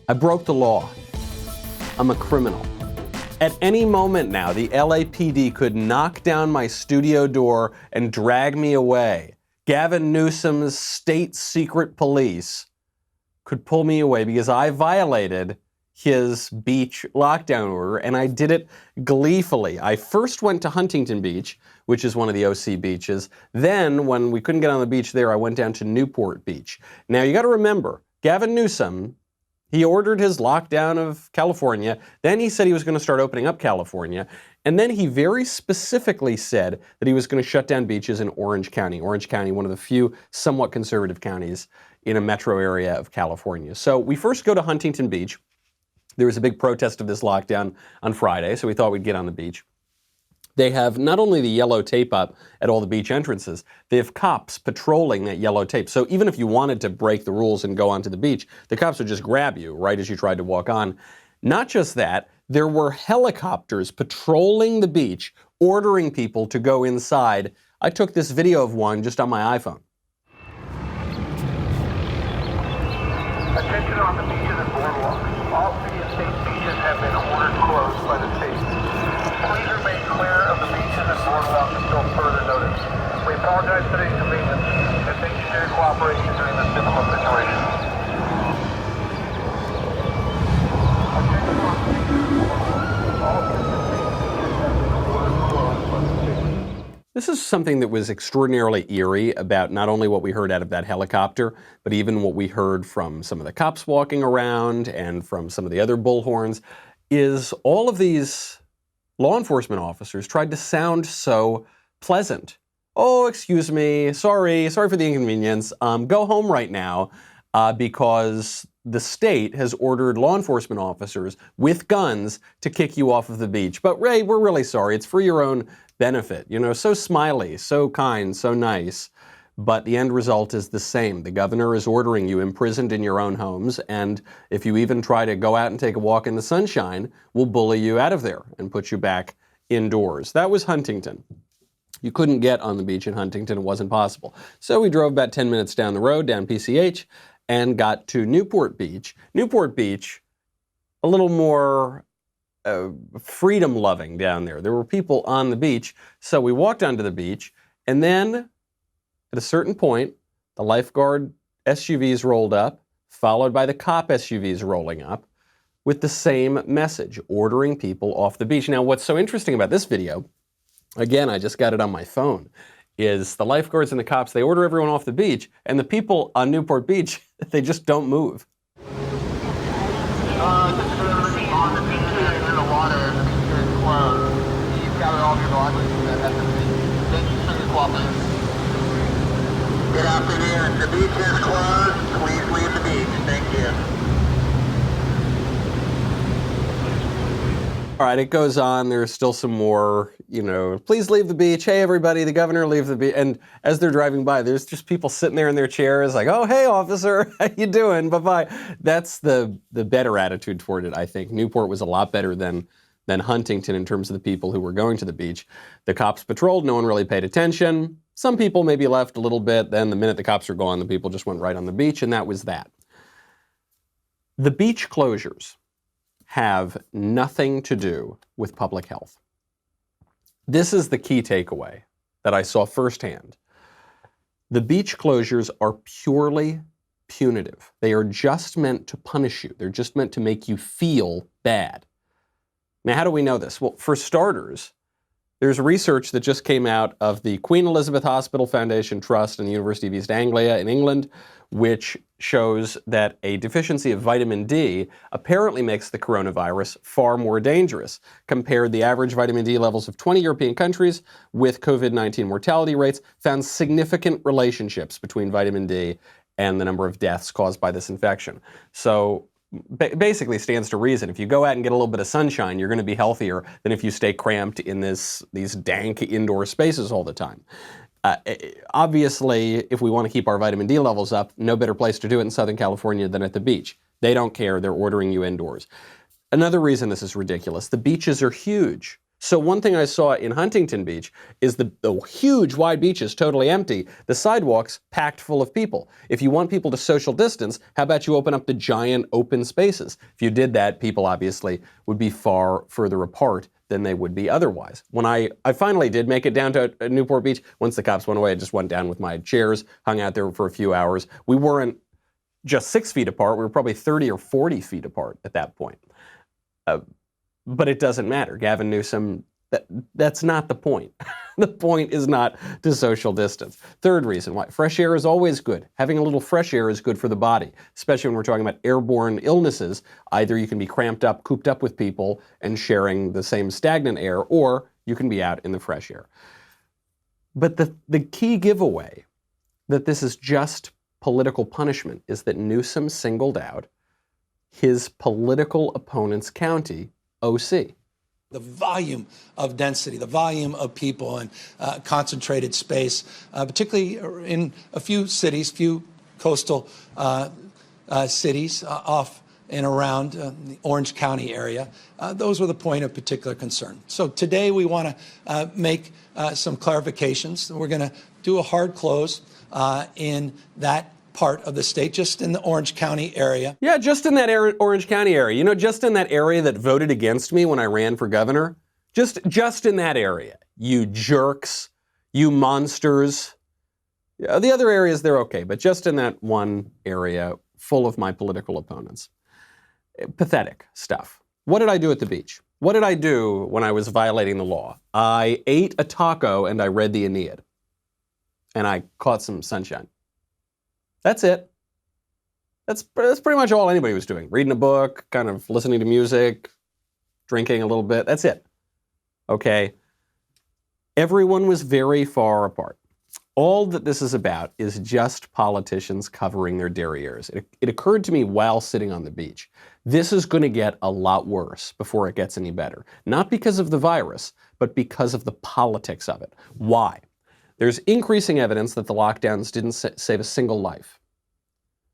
I broke the law. I'm a criminal. At any moment now, the LAPD could knock down my studio door and drag me away. Gavin Newsom's state secret police could pull me away because I violated his beach lockdown order, and I did it gleefully. I first went to Huntington Beach, which is one of the OC beaches. Then, when we couldn't get on the beach there, I went down to Newport Beach. Now, you got to remember, Gavin Newsom, he ordered his lockdown of California. Then he said he was going to start opening up California. And then he very specifically said that he was going to shut down beaches in Orange County. Orange County, one of the few somewhat conservative counties in a metro area of California. So we first go to Huntington Beach. There was a big protest of this lockdown on Friday, so we thought we'd get on the beach. They have not only the yellow tape up at all the beach entrances, they have cops patrolling that yellow tape. So even if you wanted to break the rules and go onto the beach, the cops would just grab you right as you tried to walk on. Not just that, there were helicopters patrolling the beach, ordering people to go inside. I took this video of one just on my iPhone. Attention on the beaches and boardwalks. All city and state beaches have been ordered closed by the state. Please remain clear of the beaches and boardwalks until further notice. We apologize for the inconvenience and thank you for your cooperation during this difficult situation. Attention on the beaches and boardwalks. All city and state beaches have been ordered closed by the state. This is something that was extraordinarily eerie about not only what we heard out of that helicopter, but even what we heard from some of the cops walking around and from some of the other bullhorns, is all of these law enforcement officers tried to sound so pleasant. Oh, excuse me, sorry for the inconvenience. Go home right now because the state has ordered law enforcement officers with guns to kick you off of the beach. But Ray, we're really sorry. It's for your own benefit. You know, so smiley, so kind, so nice. But the end result is the same. The governor is ordering you imprisoned in your own homes, and if you even try to go out and take a walk in the sunshine, we'll bully you out of there and put you back indoors. That was Huntington. You couldn't get on the beach in Huntington. It wasn't possible. So we drove about 10 minutes down the road, down PCH, and got to Newport Beach. Newport Beach, a little more freedom-loving down there. There were people on the beach, so we walked onto the beach, and then at a certain point, the lifeguard SUVs rolled up, followed by the cop SUVs rolling up, with the same message, ordering people off the beach. Now, what's so interesting about this video, again, I just got it on my phone, is the lifeguards and the cops, they order everyone off the beach, and the people on Newport Beach, they just don't move. Just for everybody on the beaches and in the water, the beaches are closed. You've got all of your belongings at the beach. Thank you for your cooperation. Good afternoon. The beach is closed. Please leave the beach. Thank you. All right, it goes on. There's still some more, please leave the beach. Hey, everybody, the governor, leave the beach. And as they're driving by, there's just people sitting there in their chairs like, oh, hey, officer, how you doing? Bye-bye. That's the better attitude toward it, I think. Newport was a lot better than Huntington in terms of the people who were going to the beach. The cops patrolled. No one really paid attention. Some people maybe left a little bit. Then the minute the cops were gone, the people just went right on the beach, and that was that. The beach closures have nothing to do with public health. This is the key takeaway that I saw firsthand. The beach closures are purely punitive. They are just meant to punish you. They're just meant to make you feel bad. Now, how do we know this? Well, for starters, there's research that just came out of the Queen Elizabeth Hospital Foundation Trust and the University of East Anglia in England, which shows that a deficiency of vitamin D apparently makes the coronavirus far more dangerous. Compared the average vitamin D levels of 20 European countries with COVID-19 mortality rates, found significant relationships between vitamin D and the number of deaths caused by this infection. So basically stands to reason. If you go out and get a little bit of sunshine, you're going to be healthier than if you stay cramped in these dank indoor spaces all the time. Obviously, if we want to keep our vitamin D levels up, no better place to do it in Southern California than at the beach. They don't care. They're ordering you indoors. Another reason this is ridiculous, the beaches are huge. So one thing I saw in Huntington Beach is the huge wide beaches totally empty, the sidewalks packed full of people. If you want people to social distance, how about you open up the giant open spaces? If you did that, people obviously would be far further apart than they would be otherwise. When I finally did make it down to Newport Beach, once the cops went away, I just went down with my chairs, hung out there for a few hours. We weren't just 6 feet apart, we were probably 30 or 40 feet apart at that point. But it doesn't matter. Gavin Newsom, that's not the point. The point is not to social distance. Third reason why. Fresh air is always good. Having a little fresh air is good for the body, especially when we're talking about airborne illnesses. Either you can be cramped up, cooped up with people and sharing the same stagnant air, or you can be out in the fresh air. But the key giveaway that this is just political punishment is that Newsom singled out his political opponent's county, OC. The volume of density, the volume of people and concentrated space, particularly in a few cities, few coastal cities off and around the Orange County area. Those were the point of particular concern. So today we want to make some clarifications. We're going to do a hard close in that part of the state, just in the Orange County area. Yeah, just in that Orange County area. You know, just in that area that voted against me when I ran for governor. Just in that area. You jerks, you monsters. Yeah, the other areas, they're okay, but just in that one area full of my political opponents. Pathetic stuff. What did I do at the beach? What did I do when I was violating the law? I ate a taco and I read the Aeneid. And I caught some sunshine. That's it. That's pretty much all anybody was doing. Reading a book, kind of listening to music, drinking a little bit. That's it. Okay? Everyone was very far apart. All that this is about is just politicians covering their derrieres. It occurred to me while sitting on the beach. This is going to get a lot worse before it gets any better. Not because of the virus, but because of the politics of it. Why? There's increasing evidence that the lockdowns didn't save a single life.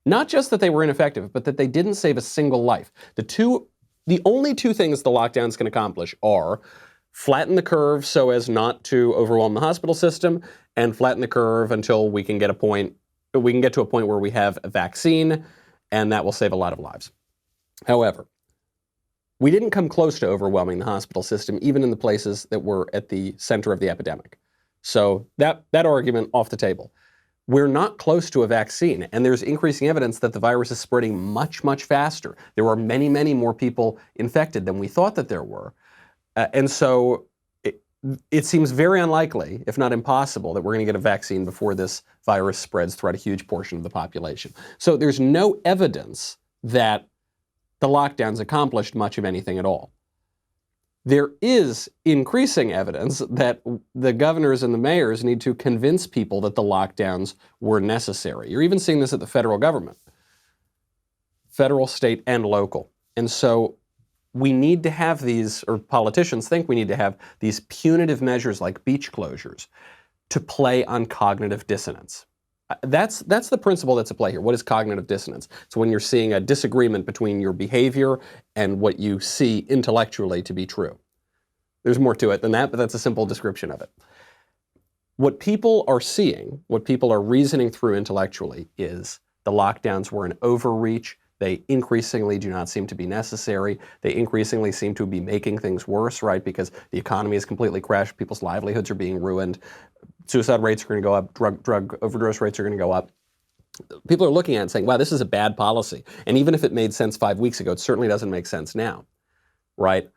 Not just that they were ineffective, but that they didn't save a single life. The only two things the lockdowns can accomplish are flatten the curve so as not to overwhelm the hospital system, and flatten the curve until we can get to a point where we have a vaccine, and that will save a lot of lives. However, we didn't come close to overwhelming the hospital system, even in the places that were at the center of the epidemic. So that argument off the table. We're not close to a vaccine, and there's increasing evidence that the virus is spreading much, much faster. There are many, many more people infected than we thought that there were. And so it seems very unlikely, if not impossible, that we're going to get a vaccine before this virus spreads throughout a huge portion of the population. So there's no evidence that the lockdowns accomplished much of anything at all. There is increasing evidence that the governors and the mayors need to convince people that the lockdowns were necessary. You're even seeing this at the federal government, federal, state, and local. And so we need to have these, or politicians think we need to have these punitive measures like beach closures to play on cognitive dissonance. That's the principle that's at play here. What is cognitive dissonance? It's when you're seeing a disagreement between your behavior and what you see intellectually to be true. There's more to it than that, but that's a simple description of it. What people are seeing, what people are reasoning through intellectually is the lockdowns were an overreach. They increasingly do not seem to be necessary. They increasingly seem to be making things worse, right? Because the economy has completely crashed. People's livelihoods are being ruined. Suicide rates are going to go up. Drug overdose rates are going to go up. People are looking at it and saying, wow, this is a bad policy. And even if it made sense 5 weeks ago, it certainly doesn't make sense now, right?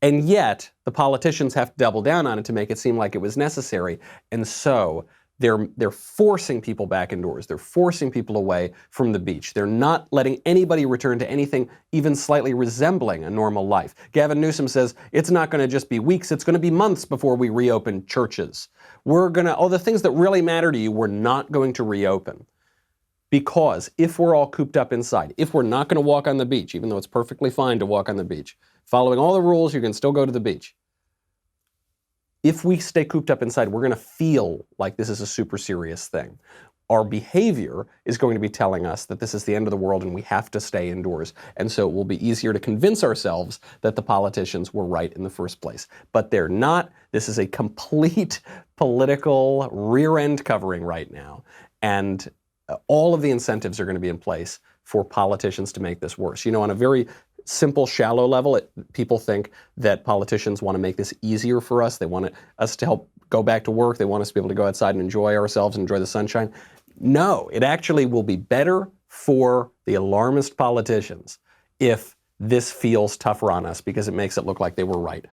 And yet, the politicians have to double down on it to make it seem like it was necessary. And so they're forcing people back indoors. They're forcing people away from the beach. They're not letting anybody return to anything even slightly resembling a normal life. Gavin Newsom says it's not going to just be weeks, it's going to be months before we reopen churches. All the things that really matter to you, we're not going to reopen. Because if we're all cooped up inside, if we're not going to walk on the beach, even though it's perfectly fine to walk on the beach, following all the rules, you can still go to the beach. If we stay cooped up inside, we're going to feel like this is a super serious thing. our behavior is going to be telling us that this is the end of the world and we have to stay indoors. And so it will be easier to convince ourselves that the politicians were right in the first place. But they're not. This is a complete political rear-end covering right now. And all of the incentives are going to be in place for politicians to make this worse. You know, on a very simple, shallow level, people think that politicians want to make this easier for us. They want us to help go back to work. They want us to be able to go outside and enjoy ourselves, enjoy the sunshine. No, it actually will be better for the alarmist politicians if this feels tougher on us because it makes it look like they were right.